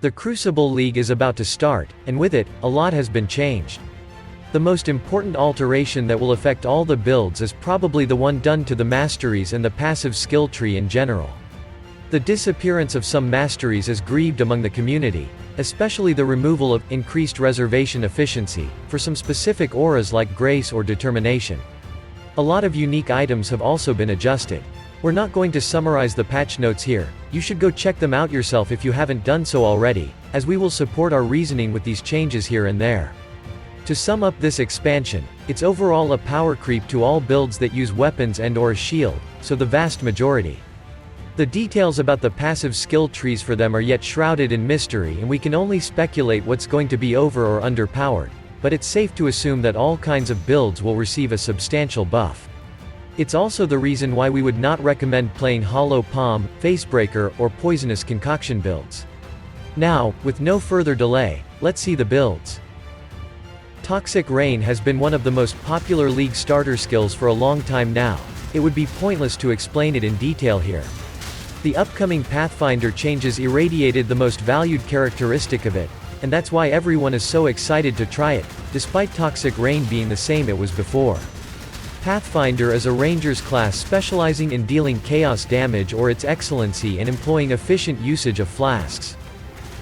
The Crucible League is about to start, and with it, a lot has been changed. The most important alteration that will affect all the builds is probably the one done to the masteries and the passive skill tree in general. The disappearance of some masteries is grieved among the community, especially the removal of increased reservation efficiency for some specific auras like Grace or Determination. A lot of unique items have also been adjusted. We're not going to summarize the patch notes here, you should go check them out yourself if you haven't done so already, as we will support our reasoning with these changes here and there. To sum up this expansion, it's overall a power creep to all builds that use weapons and/or a shield, so the vast majority. The details about the passive skill trees for them are yet shrouded in mystery and we can only speculate what's going to be over or underpowered, but it's safe to assume that all kinds of builds will receive a substantial buff. It's also the reason why we would not recommend playing Hollow Palm, Facebreaker, or Poisonous Concoction builds. Now, with no further delay, let's see the builds. Toxic Rain has been one of the most popular League starter skills for a long time now. It would be pointless to explain it in detail here. The upcoming Pathfinder changes irradiated the most valued characteristic of it, and that's why everyone is so excited to try it, despite Toxic Rain being the same it was before. Pathfinder is a Ranger's class specializing in dealing chaos damage or its excellency and employing efficient usage of flasks.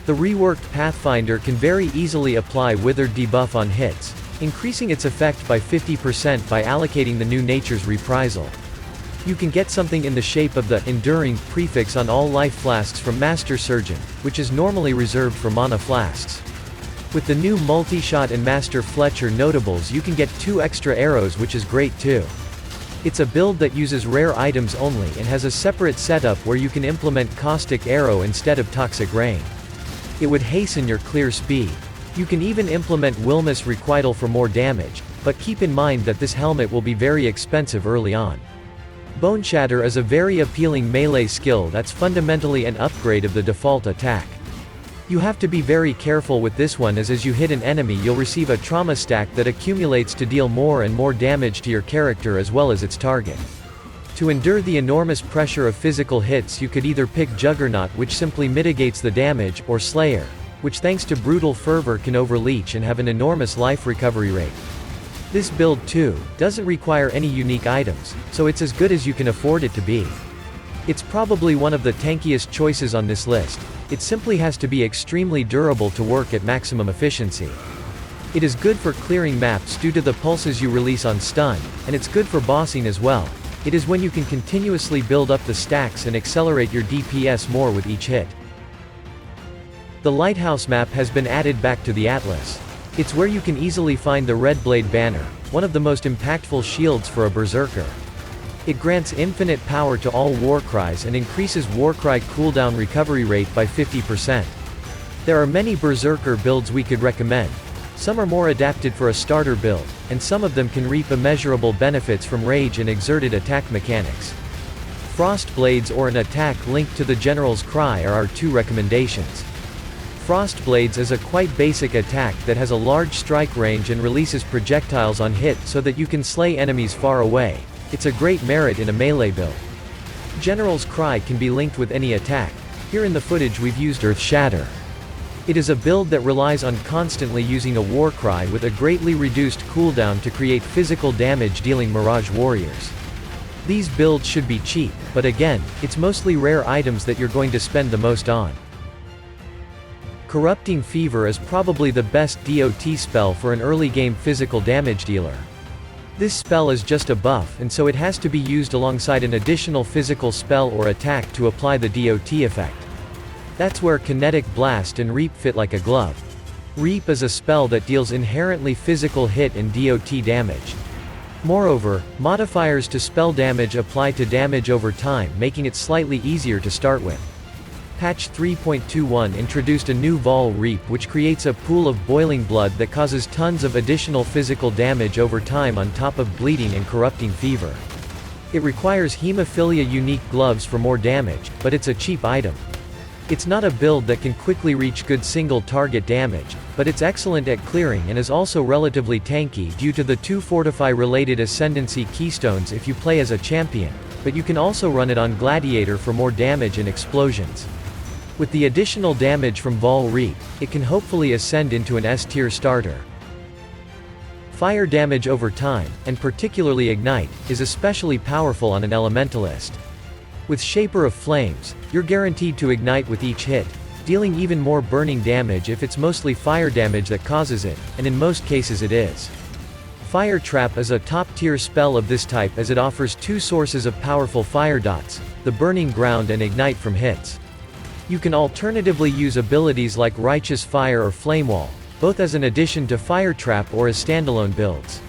The reworked Pathfinder can very easily apply Withered debuff on hits, increasing its effect by 50% by allocating the new Nature's Reprisal. You can get something in the shape of the Enduring prefix on all life flasks from Master Surgeon, which is normally reserved for mana flasks. With the new Multi-Shot and Master Fletcher notables you can get 2 extra arrows, which is great too. It's a build that uses rare items only and has a separate setup where you can implement Caustic Arrow instead of Toxic Rain. It would hasten your clear speed. You can even implement Wilmus Requital for more damage, but keep in mind that this helmet will be very expensive early on. Boneshatter is a very appealing melee skill that's fundamentally an upgrade of the default attack. You have to be very careful with this one as you hit an enemy you'll receive a trauma stack that accumulates to deal more and more damage to your character as well as its target. To endure the enormous pressure of physical hits you could either pick Juggernaut, which simply mitigates the damage, or Slayer, which thanks to Brutal Fervor can overleech and have an enormous life recovery rate. This build too doesn't require any unique items, so it's as good as you can afford it to be. It's probably one of the tankiest choices on this list. It simply has to be extremely durable to work at maximum efficiency. It is good for clearing maps due to the pulses you release on stun, and it's good for bossing as well. It is when you can continuously build up the stacks and accelerate your DPS more with each hit. The Lighthouse map has been added back to the Atlas. It's where you can easily find the Red Blade banner, one of the most impactful shields for a Berserker. It grants infinite power to all Warcries and increases Warcry cooldown recovery rate by 50%. There are many Berserker builds we could recommend. Some are more adapted for a starter build, and some of them can reap immeasurable benefits from rage and exerted attack mechanics. Frost Blades or an attack linked to the General's Cry are our 2 recommendations. Frost Blades is a quite basic attack that has a large strike range and releases projectiles on hit so that you can slay enemies far away. It's a great merit in a melee build. General's Cry can be linked with any attack. Here in the footage we've used Earth Shatter. It is a build that relies on constantly using a Warcry with a greatly reduced cooldown to create physical damage dealing Mirage Warriors. These builds should be cheap, but again, it's mostly rare items that you're going to spend the most on. Corrupting Fever is probably the best DOT spell for an early game physical damage dealer. This spell is just a buff and so it has to be used alongside an additional physical spell or attack to apply the DOT effect. That's where Kinetic Blast and Reap fit like a glove. Reap is a spell that deals inherently physical hit and DOT damage. Moreover, modifiers to spell damage apply to damage over time, making it slightly easier to start with. Patch 3.21 introduced a new Vol Reap which creates a pool of boiling blood that causes tons of additional physical damage over time on top of bleeding and corrupting fever. It requires Hemophilia unique gloves for more damage, but it's a cheap item. It's not a build that can quickly reach good single target damage, but it's excellent at clearing and is also relatively tanky due to the 2 Fortify related Ascendancy keystones if you play as a champion, but you can also run it on Gladiator for more damage and explosions. With the additional damage from Vol Reap, it can hopefully ascend into an S-tier starter. Fire damage over time, and particularly Ignite, is especially powerful on an Elementalist. With Shaper of Flames, you're guaranteed to ignite with each hit, dealing even more burning damage if it's mostly fire damage that causes it, and in most cases it is. Fire Trap is a top-tier spell of this type as it offers two sources of powerful fire dots, the Burning Ground and Ignite from hits. You can alternatively use abilities like Righteous Fire or Flame Wall, both as an addition to Fire Trap or as standalone builds.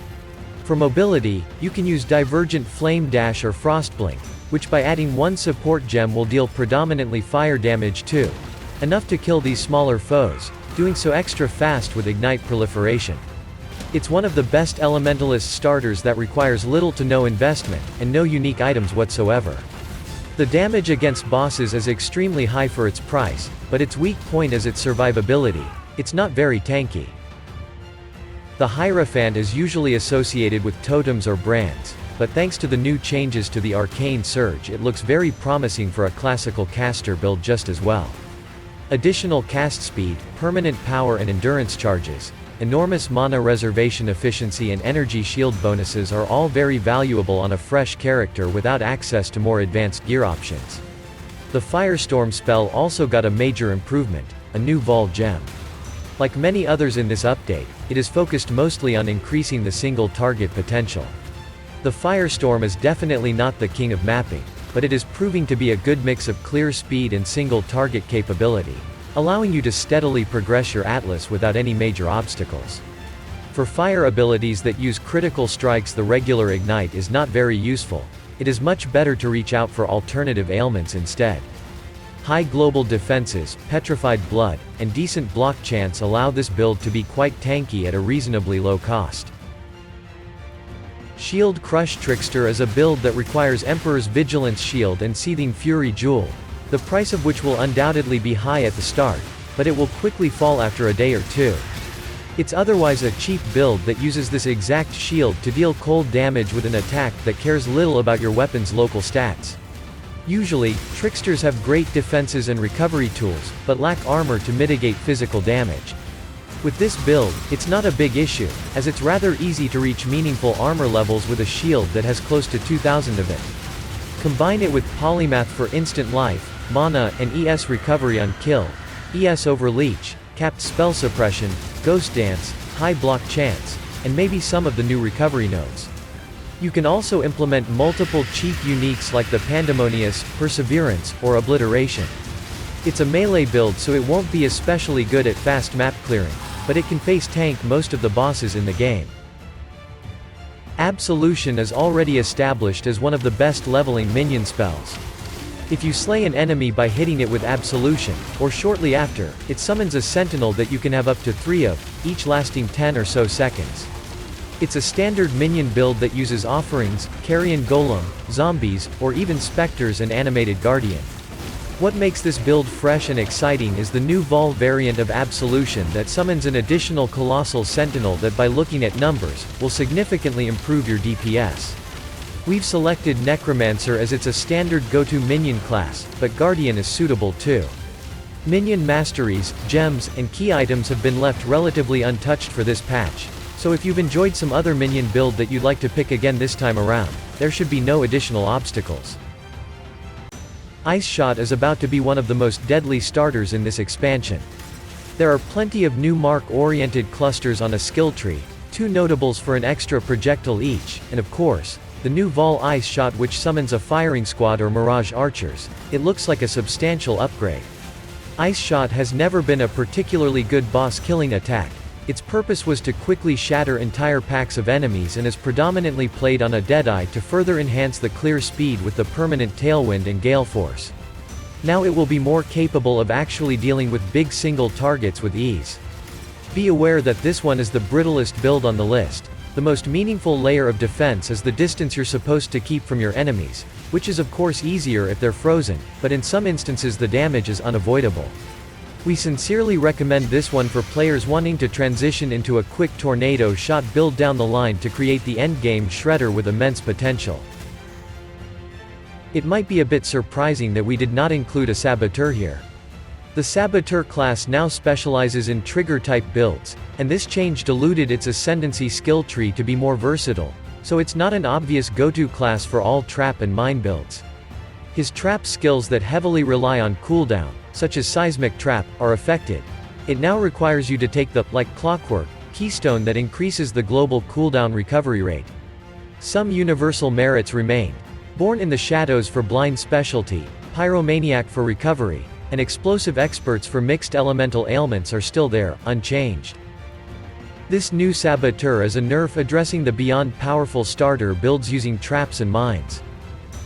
For mobility, you can use Divergent Flame Dash or Frostblink, which by adding one support gem will deal predominantly fire damage too. Enough to kill these smaller foes, doing so extra fast with Ignite proliferation. It's one of the best Elementalist starters that requires little to no investment, and no unique items whatsoever. The damage against bosses is extremely high for its price, but its weak point is its survivability. It's not very tanky. The Hierophant is usually associated with totems or brands, but thanks to the new changes to the Arcane Surge it looks very promising for a classical caster build just as well. Additional cast speed, permanent power and endurance charges, enormous mana reservation efficiency and energy shield bonuses are all very valuable on a fresh character without access to more advanced gear options. The Firestorm spell also got a major improvement, a new Vol gem. Like many others in this update, it is focused mostly on increasing the single target potential. The Firestorm is definitely not the king of mapping, but it is proving to be a good mix of clear speed and single target capability, allowing you to steadily progress your Atlas without any major obstacles. For fire abilities that use critical strikes, the regular Ignite is not very useful. It is much better to reach out for alternative ailments instead. High global defenses, petrified blood, and decent block chance allow this build to be quite tanky at a reasonably low cost. Shield Crush Trickster is a build that requires Emperor's Vigilance Shield and Seething Fury Jewel, the price of which will undoubtedly be high at the start, but it will quickly fall after a day or two. It's otherwise a cheap build that uses this exact shield to deal cold damage with an attack that cares little about your weapon's local stats. Usually, Tricksters have great defenses and recovery tools, but lack armor to mitigate physical damage. With this build, it's not a big issue, as it's rather easy to reach meaningful armor levels with a shield that has close to 2000 of it. Combine it with Polymath for instant life, mana and ES recovery on kill, ES over leech, capped spell suppression, ghost dance, high block chance, and maybe some of the new recovery nodes. You can also implement multiple cheap uniques like the Pandemonious, Perseverance, or Obliteration. It's a melee build so it won't be especially good at fast map clearing, but it can face tank most of the bosses in the game. Absolution is already established as one of the best leveling minion spells. If you slay an enemy by hitting it with Absolution, or shortly after, it summons a sentinel that you can have up to 3 of, each lasting 10 or so seconds. It's a standard minion build that uses offerings, carrion golem, zombies, or even specters and animated guardian. What makes this build fresh and exciting is the new Vol variant of Absolution that summons an additional colossal sentinel that by looking at numbers, will significantly improve your DPS. We've selected Necromancer as it's a standard go-to minion class, but Guardian is suitable too. Minion masteries, gems, and key items have been left relatively untouched for this patch, so if you've enjoyed some other minion build that you'd like to pick again this time around, there should be no additional obstacles. Ice Shot is about to be one of the most deadly starters in this expansion. There are plenty of new mark-oriented clusters on a skill tree, 2 notables for an extra projectile each, and of course, the new Vol Ice Shot which summons a firing squad or Mirage archers. It looks like a substantial upgrade. Ice Shot has never been a particularly good boss-killing attack. Its purpose was to quickly shatter entire packs of enemies and is predominantly played on a Deadeye to further enhance the clear speed with the permanent Tailwind and Gale Force. Now it will be more capable of actually dealing with big single targets with ease. Be aware that this one is the brittlest build on the list. The most meaningful layer of defense is the distance you're supposed to keep from your enemies, which is of course easier if they're frozen, but in some instances the damage is unavoidable. We sincerely recommend this one for players wanting to transition into a quick tornado shot build down the line to create the endgame shredder with immense potential. It might be a bit surprising that we did not include a Saboteur here. The Saboteur class now specializes in trigger-type builds, and this change diluted its ascendancy skill tree to be more versatile, so it's not an obvious go-to class for all trap and mine builds. His trap skills that heavily rely on cooldown, such as Seismic Trap, are affected. It now requires you to take the, like clockwork, keystone that increases the global cooldown recovery rate. Some universal merits remain. Born in the Shadows for blind specialty, Pyromaniac for recovery, and Explosive Experts for mixed elemental ailments are still there, unchanged. This new Saboteur is a nerf addressing the beyond powerful starter builds using traps and mines.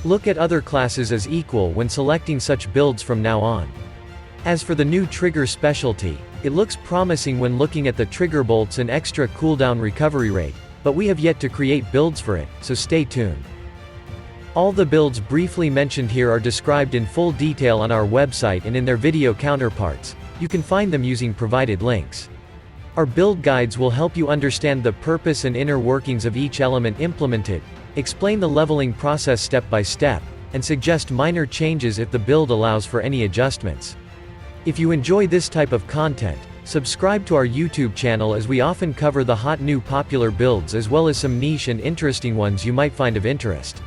Look at other classes as equal when selecting such builds from now on. As for the new trigger specialty, it looks promising when looking at the trigger bolts and extra cooldown recovery rate, but we have yet to create builds for it, so stay tuned. All the builds briefly mentioned here are described in full detail on our website and in their video counterparts. You can find them using provided links. Our build guides will help you understand the purpose and inner workings of each element implemented, explain the leveling process step by step, and suggest minor changes if the build allows for any adjustments. If you enjoy this type of content, subscribe to our YouTube channel as we often cover the hot new popular builds as well as some niche and interesting ones you might find of interest.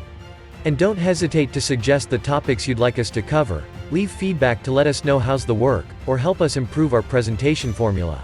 And don't hesitate to suggest the topics you'd like us to cover, leave feedback to let us know how's the work, or help us improve our presentation formula.